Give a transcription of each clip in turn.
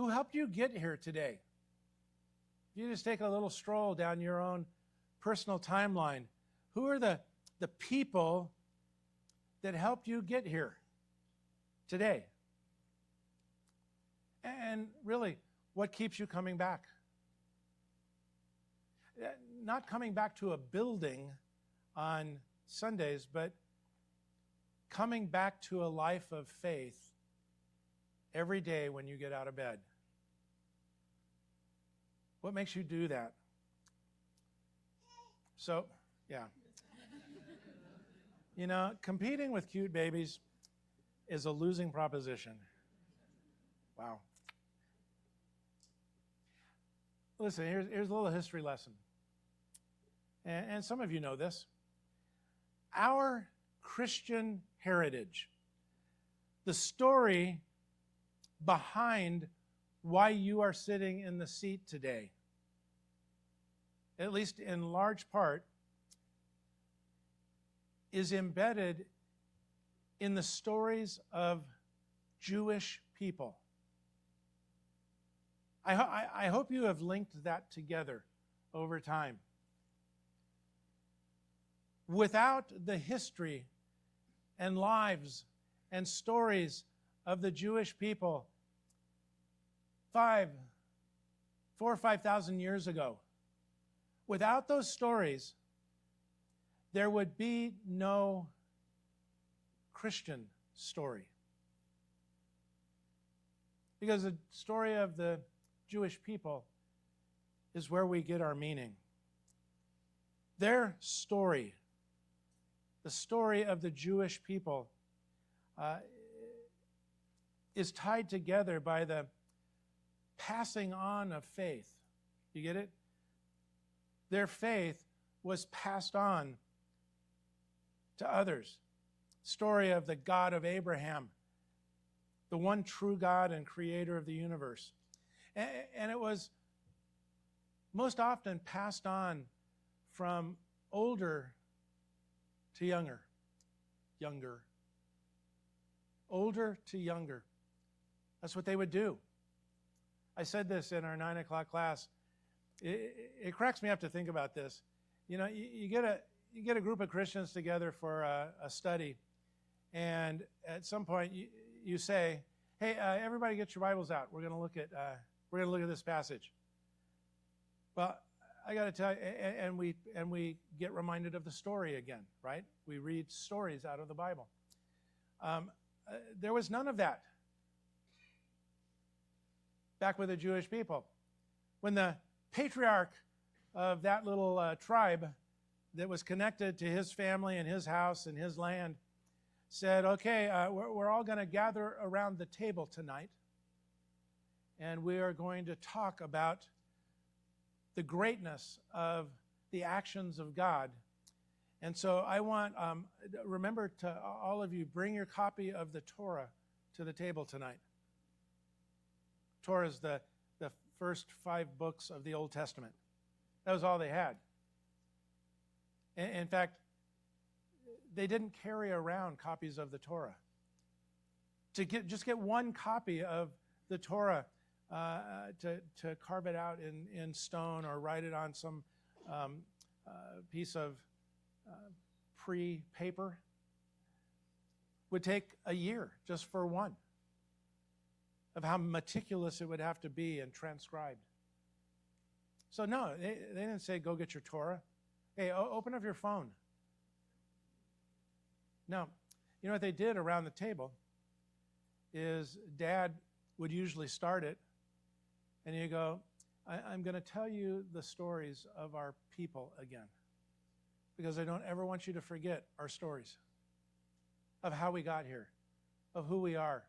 Who helped you get here today? If you just take a little stroll down your own personal timeline, who are the people that helped you get here today? And really, what keeps you coming back? Not coming back to a building on Sundays, but coming back to a life of faith every day when you get out of bed. What makes you do that? So, yeah. You know, competing with cute babies is a losing proposition. Wow. Listen, here's a little history lesson. And some of you know this. Our Christian heritage, the story behind why you are sitting in the seat today, at least in large part, is embedded in the stories of Jewish people. I hope you have linked that together over time. Without the history and lives and stories of the Jewish people 4,000 or 5,000 years ago, without those stories, there would be no Christian story. Because the story of the Jewish people is where we get our meaning. Their story, the story of the Jewish people, is tied together by the passing on of faith. You get it? Their faith was passed on to others. Story of the God of Abraham, the one true God and creator of the universe. And it was most often passed on from older to younger. Older to younger. That's what they would do. I said this in our 9 o'clock class. It cracks me up to think about this. You know, you get a group of Christians together for a study, and at some point you say, "Hey, everybody, get your Bibles out. We're going to look at this passage." Well, I got to tell you, and we get reminded of the story again, right? We read stories out of the Bible. There was none of that back with the Jewish people. When the patriarch of that little tribe that was connected to his family and his house and his land said, "Okay, we're all going to gather around the table tonight, and we are going to talk about the greatness of the actions of God." And so I want, remember to all of you, bring your copy of the Torah to the table tonight. Torah is the first 5 books of the Old Testament. That was all they had. In fact, they didn't carry around copies of the Torah. Just get one copy of the Torah, to carve it out in stone or write it on some piece of pre-paper would take a year just for one, of how meticulous it would have to be and transcribed. So no, they didn't say, "Go get your Torah." Hey, open up your phone. No. You know what they did around the table is Dad would usually start it, and you go, I'm going to tell you the stories of our people again, because I don't ever want you to forget our stories of how we got here, of who we are,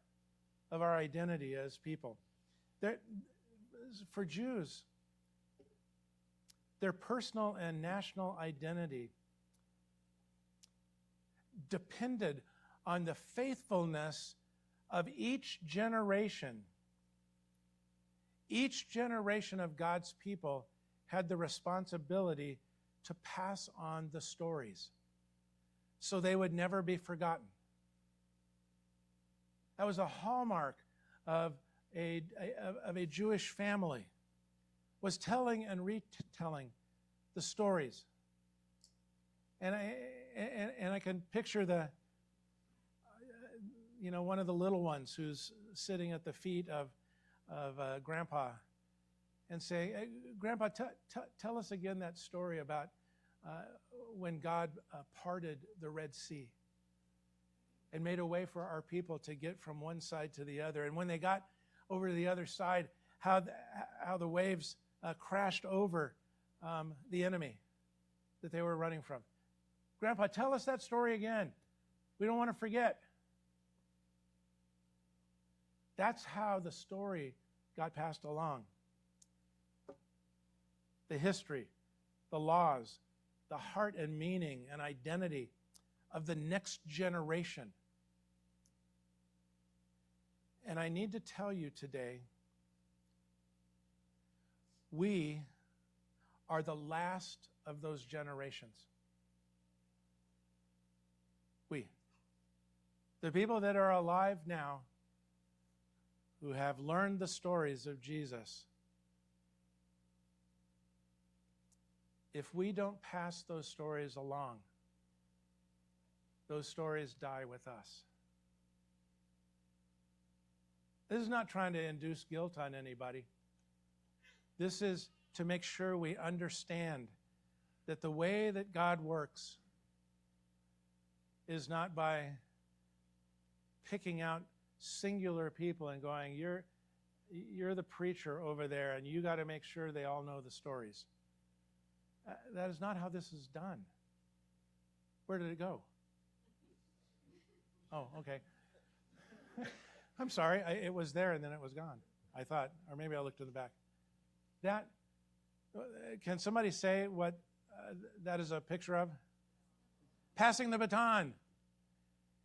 of our identity as people. For Jews, their personal and national identity depended on the faithfulness of each generation. Each generation of God's people had the responsibility to pass on the stories so they would never be forgotten. That was a hallmark of of a Jewish family was telling and retelling the stories. And I can picture one of the little ones who's sitting at the feet of Grandpa and say, hey, Grandpa, tell us again that story about when God parted the Red Sea and made a way for our people to get from one side to the other. And when they got over to the other side, how the waves crashed over the enemy that they were running from. Grandpa, tell us that story again. We don't want to forget. That's how the story got passed along. The history, the laws, the heart and meaning and identity of the next generation. And I need to tell you today, we are the last of those generations. We. The people that are alive now who have learned the stories of Jesus. If we don't pass those stories along, those stories die with us. This is not trying to induce guilt on anybody. This is to make sure we understand that the way that God works is not by picking out singular people and going, you're the preacher over there and you got to make sure they all know the stories. That is not how this is done. Where did it go? Oh, okay. I'm sorry. It was there and then it was gone. I thought, or maybe I looked in the back. Can somebody say what that is a picture of? Passing the baton.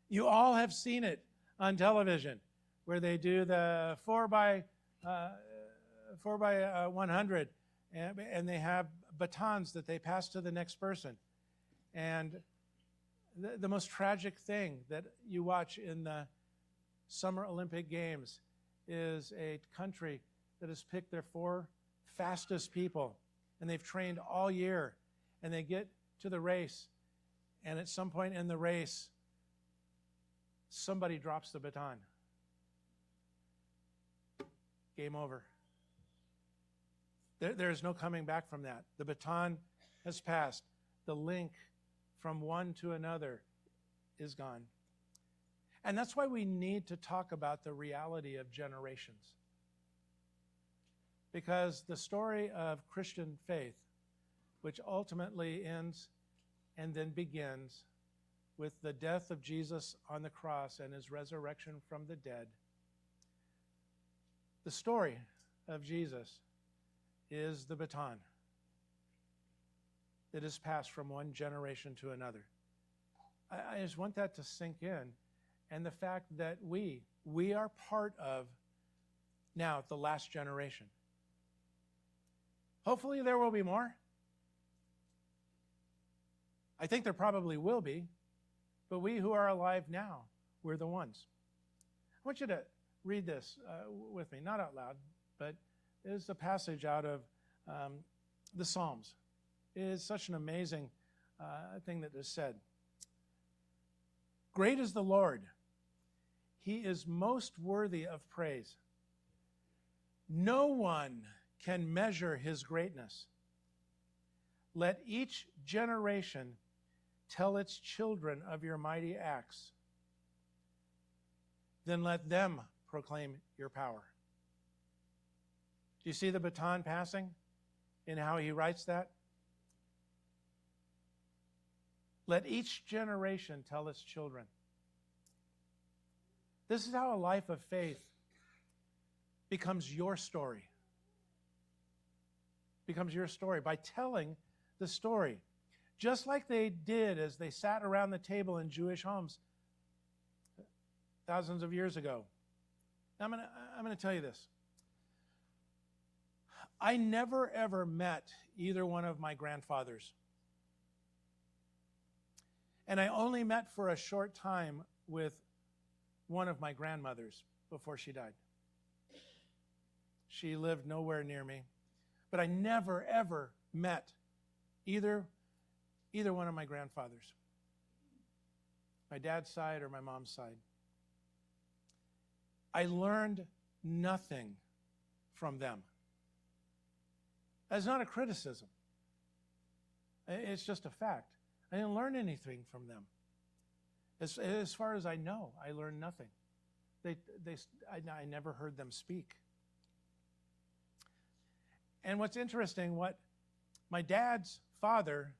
You all have seen it on television, where they do the 4x100, and they have batons that they pass to the next person. And the most tragic thing that you watch in the Summer Olympic Games is a country that has picked their 4 fastest people, and they've trained all year, and they get to the race, and at some point in the race, somebody drops the baton. Game over. There is no coming back from that. The baton has passed. The link from one to another is gone. And that's why we need to talk about the reality of generations. Because the story of Christian faith, which ultimately ends and then begins with the death of Jesus on the cross and his resurrection from the dead, the story of Jesus is the baton that is passed from one generation to another. I just want that to sink in, and the fact that we are part of now the last generation. Hopefully there will be more. I think there probably will be, but we who are alive now, we're the ones. I want you to read this with me, not out loud, but it is a passage out of the Psalms. It is such an amazing thing that is said. Great is the Lord. He is most worthy of praise. No one can measure his greatness. Let each generation tell its children of your mighty acts. Then let them proclaim your power. Do you see the baton passing in how he writes that? Let each generation tell its children. This is how a life of faith becomes your story. Becomes your story by telling the story. Just like they did as they sat around the table in Jewish homes thousands of years ago. Now, I'm going to tell you this. I never, ever met either one of my grandfathers. And I only met for a short time with one of my grandmothers before she died. She lived nowhere near me. But I never, ever met either one of my grandfathers, my dad's side or my mom's side. I learned nothing from them. That's not a criticism. It's just a fact. I didn't learn anything from them. As far as I know, I learned nothing. I never heard them speak. And what's interesting, what my dad's father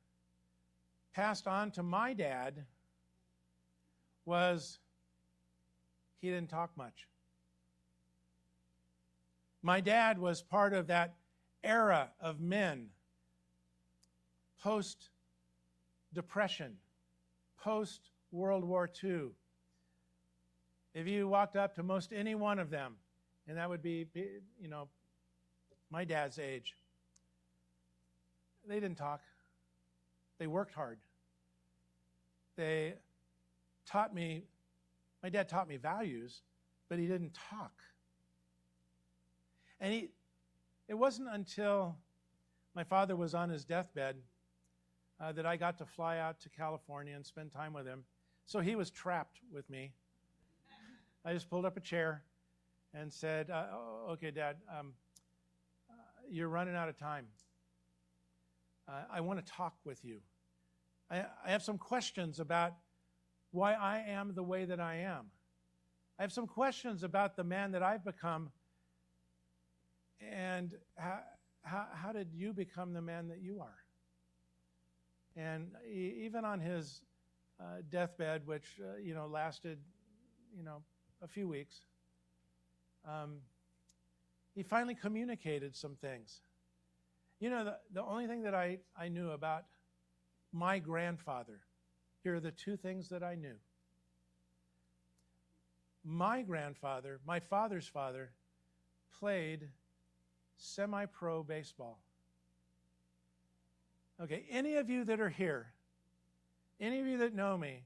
passed on to my dad was he didn't talk much. My dad was part of that era of men, post-Depression, post-World War II. If you walked up to most any one of them, and that would be, my dad's age, they didn't talk. They worked hard. They taught me, my dad taught me values, but he didn't talk. And it wasn't until my father was on his deathbed that I got to fly out to California and spend time with him. So he was trapped with me. I just pulled up a chair and said, okay, Dad, you're running out of time. I want to talk with you. I have some questions about why I am the way that I am. I have some questions about the man that I've become, and how did you become the man that you are? And even on his deathbed, which lasted a few weeks, he finally communicated some things. The only thing that I knew about my grandfather, here are the two things that I knew. My grandfather, my father's father, played semi-pro baseball. Okay, any of you that are here, any of you that know me,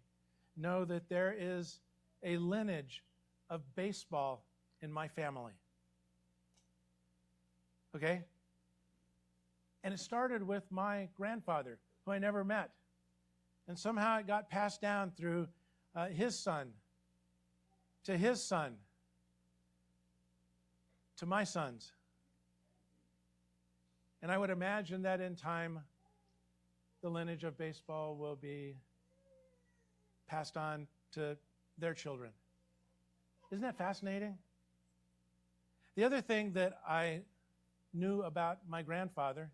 know that there is a lineage of baseball in my family. Okay? And it started with my grandfather, who I never met. And somehow it got passed down through his son, to his son, to my sons. And I would imagine that in time, the lineage of baseball will be passed on to their children. Isn't that fascinating? The other thing that I knew about my grandfather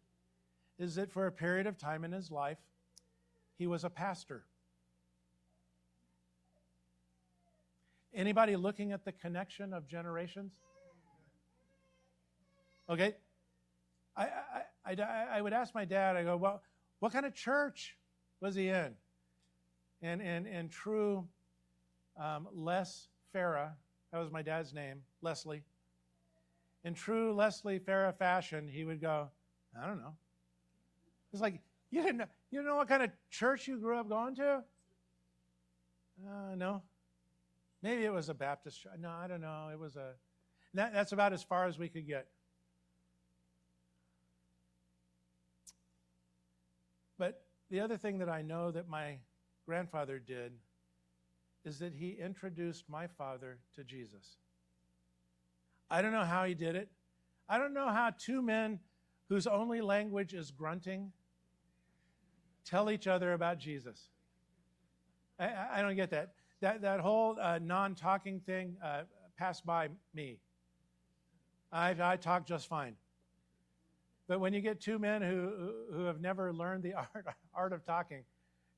is that for a period of time in his life, he was a pastor. Anybody looking at the connection of generations? Okay. I would ask my dad, I go, well, what kind of church was he in? And true Les Farah, that was my dad's name, Leslie. In true Leslie Farah fashion, he would go, I don't know. It's like, you didn't know what kind of church you grew up going to? No. Maybe it was a Baptist church. No, I don't know. It was that's about as far as we could get. But the other thing that I know that my grandfather did is that he introduced my father to Jesus. I don't know how he did it. I don't know how two men whose only language is grunting tell each other about Jesus. I don't get that. That whole non-talking thing passed by me. I talk just fine. But when you get two men who have never learned the art of talking,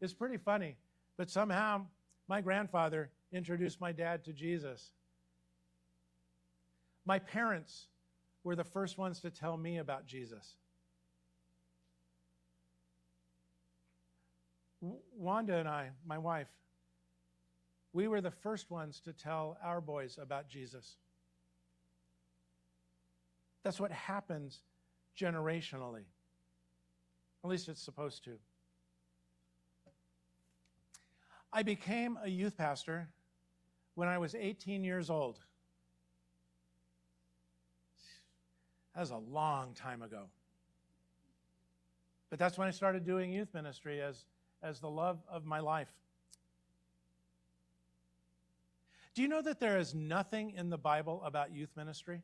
it's pretty funny. But somehow, my grandfather introduced my dad to Jesus. My parents were the first ones to tell me about Jesus. Wanda and I, my wife, we were the first ones to tell our boys about Jesus. That's what happens generationally. At least it's supposed to. I became a youth pastor when I was 18 years old. That was a long time ago. But that's when I started doing youth ministry as the love of my life. Do you know that there is nothing in the Bible about youth ministry?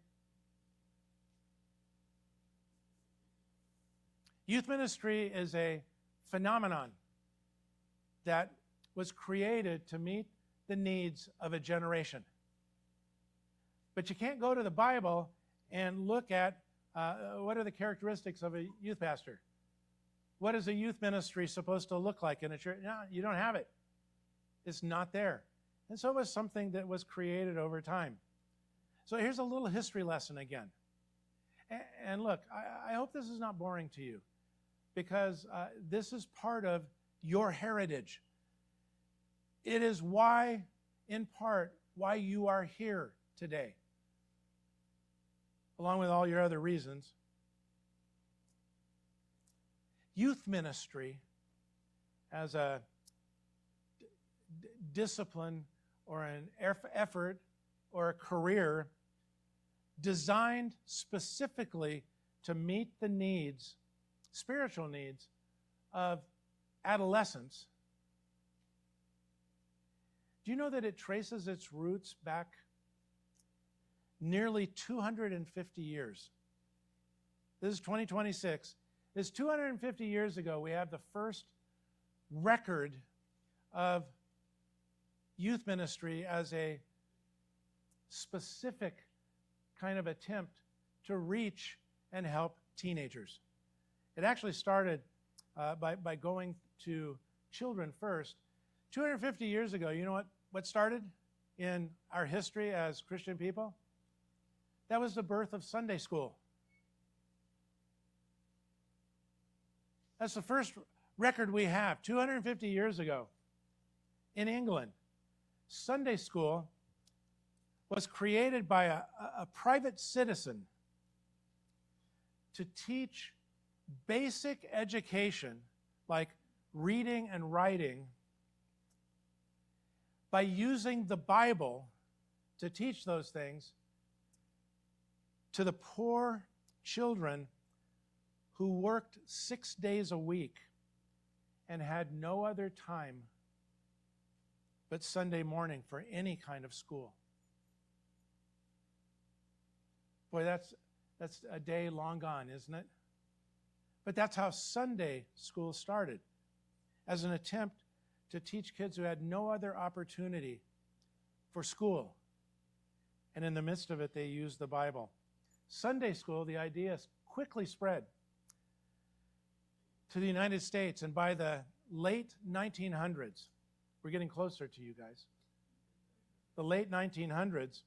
Youth ministry is a phenomenon that was created to meet the needs of a generation. But you can't go to the Bible and look at what are the characteristics of a youth pastor. What is a youth ministry supposed to look like in a church? No, you don't have it. It's not there. And so it was something that was created over time. So here's a little history lesson again. And look, I hope this is not boring to you, because this is part of your heritage. It is why, in part, why you are here today, along with all your other reasons. Youth ministry as a discipline or an effort or a career designed specifically to meet the needs, spiritual needs, of adolescents. Do you know that it traces its roots back nearly 250 years? This is 2026. This 250 years ago, we have the first record of youth ministry as a specific kind of attempt to reach and help teenagers. It actually started by going to children first. 250 years ago, you know what started in our history as Christian people? That was the birth of Sunday school. That's the first record we have, 250 years ago in England. Sunday school was created by a private citizen to teach basic education like reading and writing by using the Bible to teach those things to the poor children who worked 6 days a week and had no other time but Sunday morning for any kind of school. Boy, that's a day long gone, isn't it? But that's how Sunday school started, as an attempt to teach kids who had no other opportunity for school. And in the midst of it, they used the Bible. Sunday school, the idea quickly spread to the United States, and by the late 1900s, we're getting closer to you guys, the late 1900s,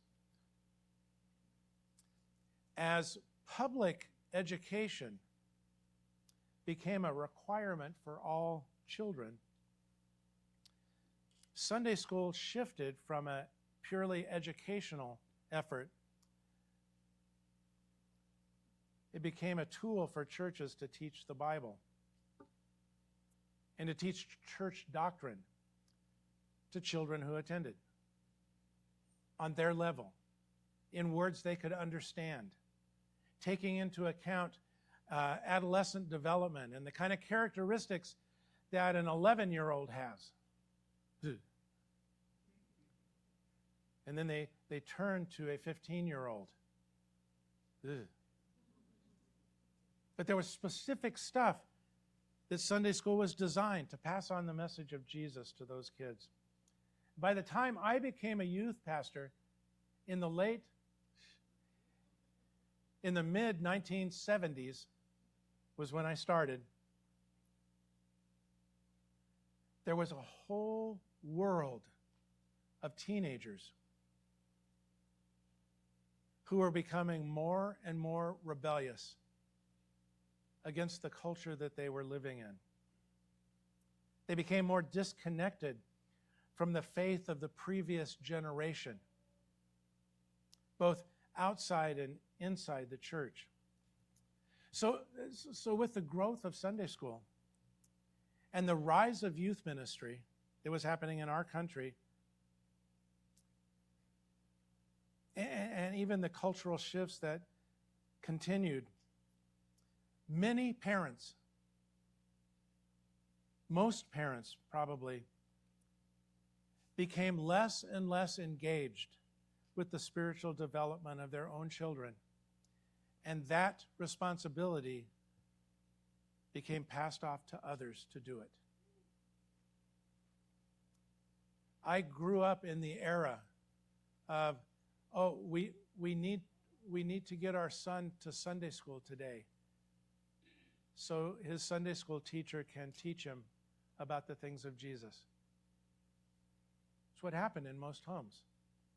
as public education became a requirement for all children, Sunday school shifted from a purely educational effort. It became a tool for churches to teach the Bible and to teach church doctrine to children who attended on their level, in words they could understand, taking into account adolescent development and the kind of characteristics that an 11-year-old has. And then they turn to a 15-year-old. But there was specific stuff that Sunday school was designed to pass on the message of Jesus to those kids. By the time I became a youth pastor in the mid-1970s was when I started, there was a whole world of teenagers who were becoming more and more rebellious against the culture that they were living in. They became more disconnected from the faith of the previous generation, both outside and inside the church. So with the growth of Sunday school and the rise of youth ministry that was happening in our country, and even the cultural shifts that continued, many parents, most parents probably, became less and less engaged with the spiritual development of their own children. And that responsibility became passed off to others to do it. I grew up in the era of, we need to get our son to Sunday school today so his Sunday school teacher can teach him about the things of Jesus. It's what happened in most homes.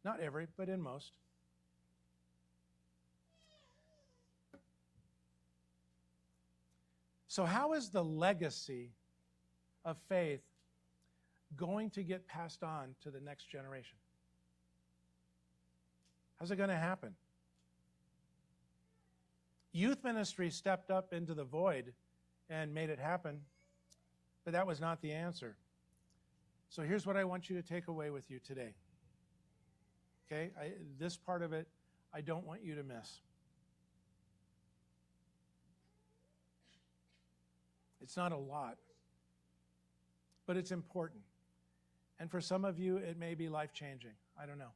Not every, but in most. So how is the legacy of faith going to get passed on to the next generation? How's it going to happen? Youth ministry stepped up into the void and made it happen, but that was not the answer. So here's what I want you to take away with you today. Okay? This part of it, I don't want you to miss. It's not a lot, but it's important. And for some of you, it may be life-changing. I don't know.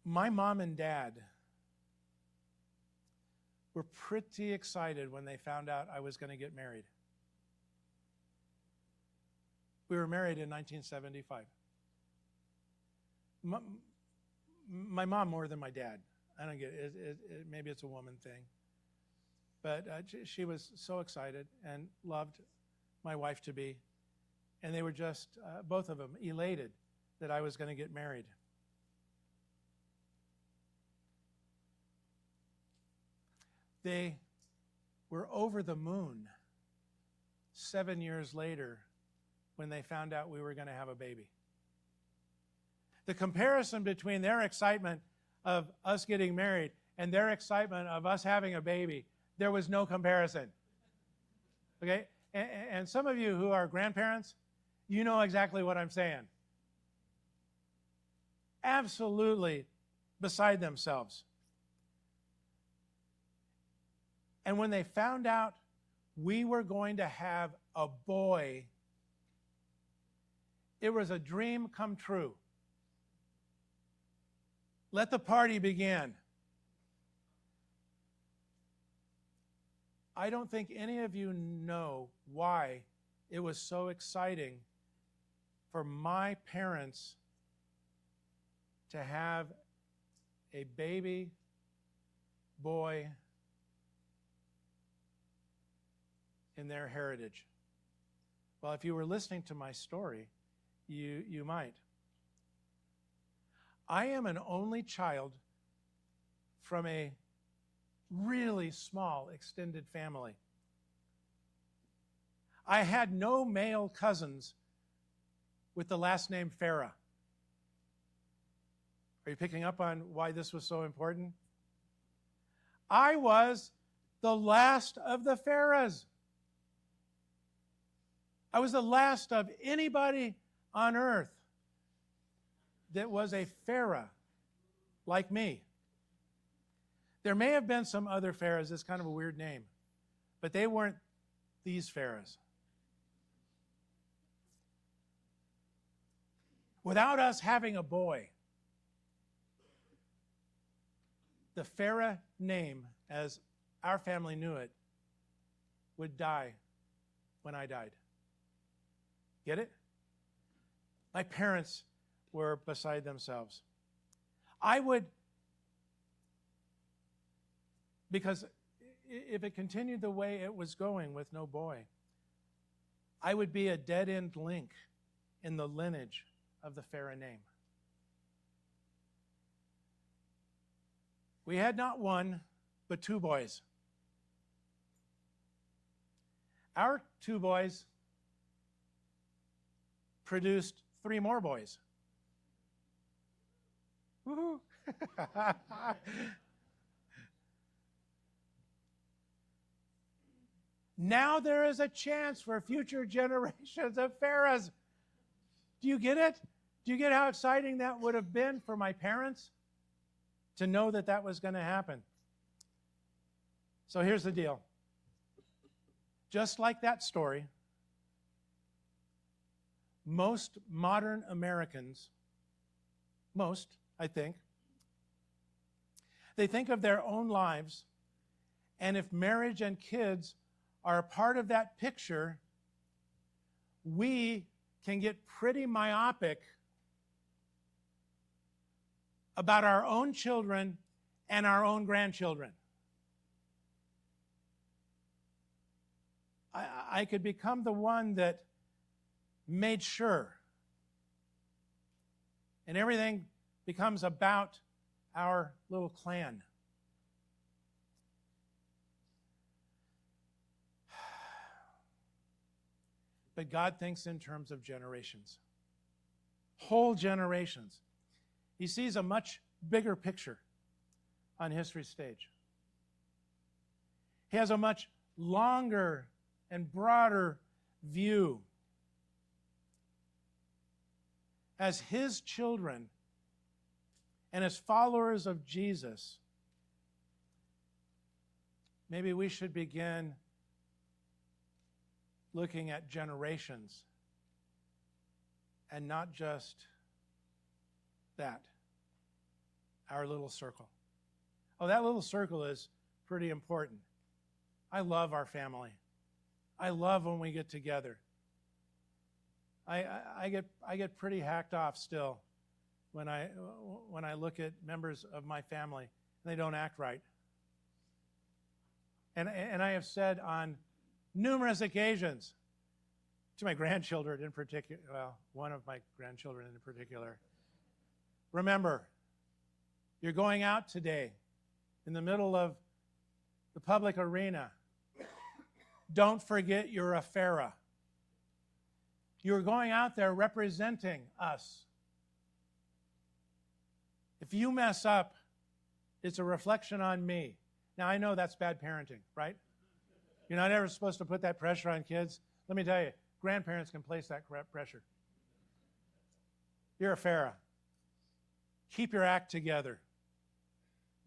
My mom and dad were pretty excited when they found out I was going to get married. We were married in 1975. My mom more than my dad. I don't get it. Maybe it's a woman thing. But she was so excited and loved my wife to be. And they were just, both of them, elated that I was going to get married. They were over the moon 7 years later when they found out we were going to have a baby. The comparison between their excitement of us getting married and their excitement of us having a baby, there was no comparison. Okay? And some of you who are grandparents, you know exactly what I'm saying. Absolutely beside themselves. And when they found out we were going to have a boy, it was a dream come true. Let the party begin. I don't think any of you know why it was so exciting for my parents to have a baby boy in their heritage. Well, if you were listening to my story, you might. I am an only child from a really small extended family. I had no male cousins with the last name Farah. Are you picking up on why this was so important? I was the last of the Farahs. I was the last of anybody on earth that was a Farah like me. There may have been some other Farahs, it's kind of a weird name, but they weren't these Farahs. Without us having a boy, the Farah name, as our family knew it, would die when I died. Get it? My parents were beside themselves. Because if it continued the way it was going with no boy, I would be a dead-end link in the lineage of the Farah name. We had not one, but two boys. Our two boys produced three more boys. Woohoo! Now there is a chance for future generations of Farahs. Do you get it? Do you get how exciting that would have been for my parents to know that that was going to happen? So here's the deal. Just like that story, most modern Americans, I think, they think of their own lives, and if marriage and kids are a part of that picture, we can get pretty myopic about our own children and our own grandchildren. I could become the one that made sure, and everything becomes about our little clan. But God thinks in terms of generations, whole generations. He sees a much bigger picture on history's stage. He has a much longer and broader view. As his children and as followers of Jesus, maybe we should begin looking at generations and not just that, our little circle. Oh, that little circle is pretty important. I love our family. I love when we get together. I get pretty hacked off still when I look at members of my family and they don't act right. And I have said on numerous occasions to my grandchildren in particular, well, one of my grandchildren in particular, remember, you're going out today in the middle of the public arena. Don't forget you're a Pharaoh. You're going out there representing us. If you mess up, it's a reflection on me. Now, I know that's bad parenting, right? You're not ever supposed to put that pressure on kids. Let me tell you, grandparents can place that pressure. You're a Pharaoh. Keep your act together.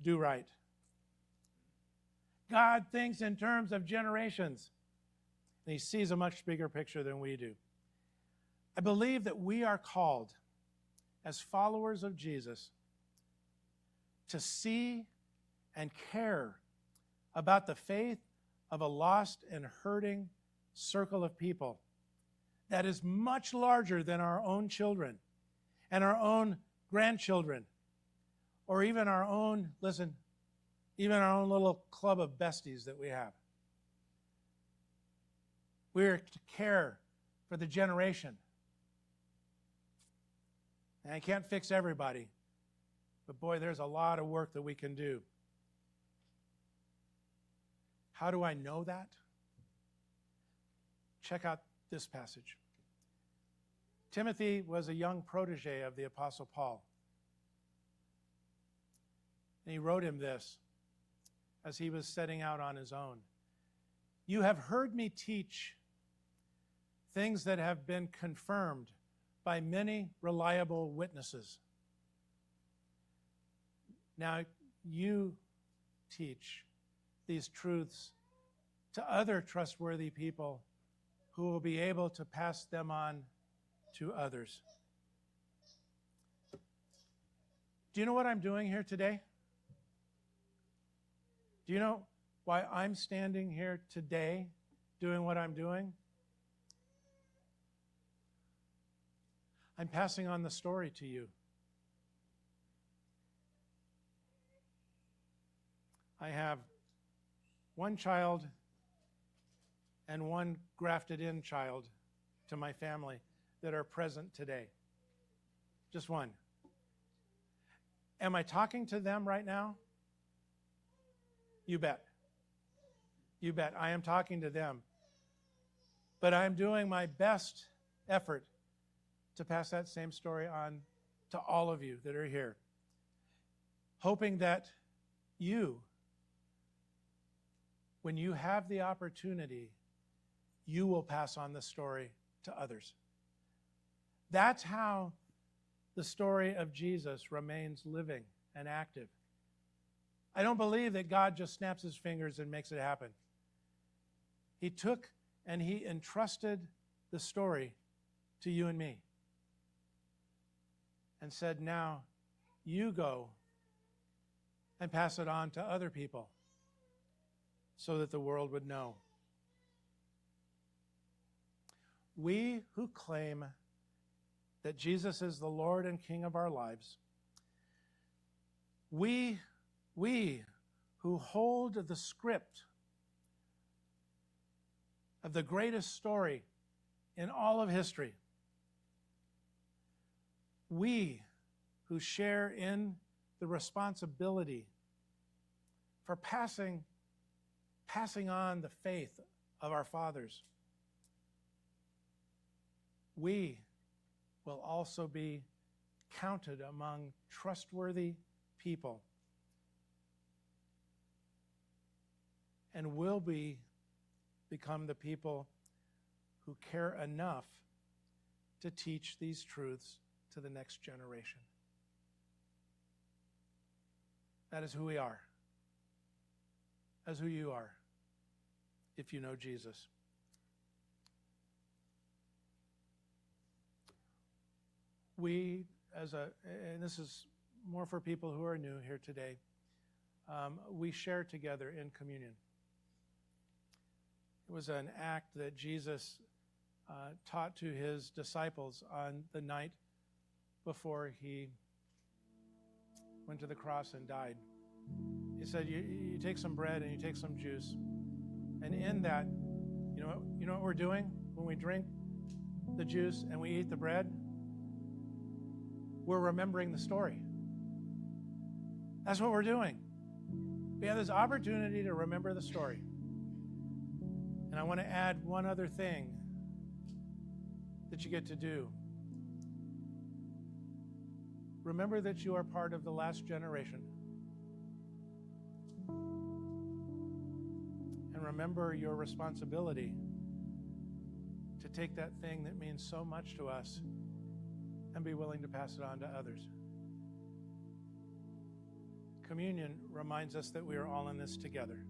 Do right. God thinks in terms of generations, and he sees a much bigger picture than we do. I believe that we are called, as followers of Jesus, to see and care about the faith of a lost and hurting circle of people that is much larger than our own children and our own grandchildren, or even our own, even our own little club of besties that we have. We're to care for the generation. And I can't fix everybody, but boy, there's a lot of work that we can do. How do I know that? Check out this passage. Timothy was a young protege of the Apostle Paul. And he wrote him this as he was setting out on his own. You have heard me teach things that have been confirmed by many reliable witnesses. Now you teach these truths to other trustworthy people who will be able to pass them on to others. Do you know what I'm doing here today? Do you know why I'm standing here today doing what I'm doing? I'm passing on the story to you. I have one child and one grafted in child to my family that are present today. Just one. Am I talking to them right now? You bet. You bet. I am talking to them. But I'm doing my best effort to pass that same story on to all of you that are here, hoping that you, when you have the opportunity, you will pass on the story to others. That's how the story of Jesus remains living and active. I don't believe that God just snaps his fingers and makes it happen. He took and he entrusted the story to you and me and said, now you go and pass it on to other people so that the world would know. We who claim that Jesus is the Lord and King of our lives, we who hold the script of the greatest story in all of history, we who share in the responsibility for passing on the faith of our fathers, we will also be counted among trustworthy people and will become the people who care enough to teach these truths to the next generation. That is who we are. That's who you are if you know Jesus. We, and this is more for people who are new here today, we share together in communion. It was an act that Jesus taught to his disciples on the night before he went to the cross and died. He said, you take some bread and you take some juice. And in that, you know what we're doing when we drink the juice and we eat the bread? We're remembering the story. That's what we're doing. We have this opportunity to remember the story. And I want to add one other thing that you get to do. Remember that you are part of the last generation. And remember your responsibility to take that thing that means so much to us and be willing to pass it on to others. Communion reminds us that we are all in this together.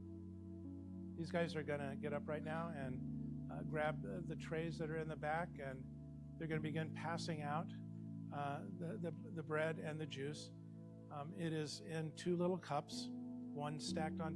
These guys are going to get up right now and grab the trays that are in the back, and they're going to begin passing out the bread and the juice. It is in 2 little cups, one stacked on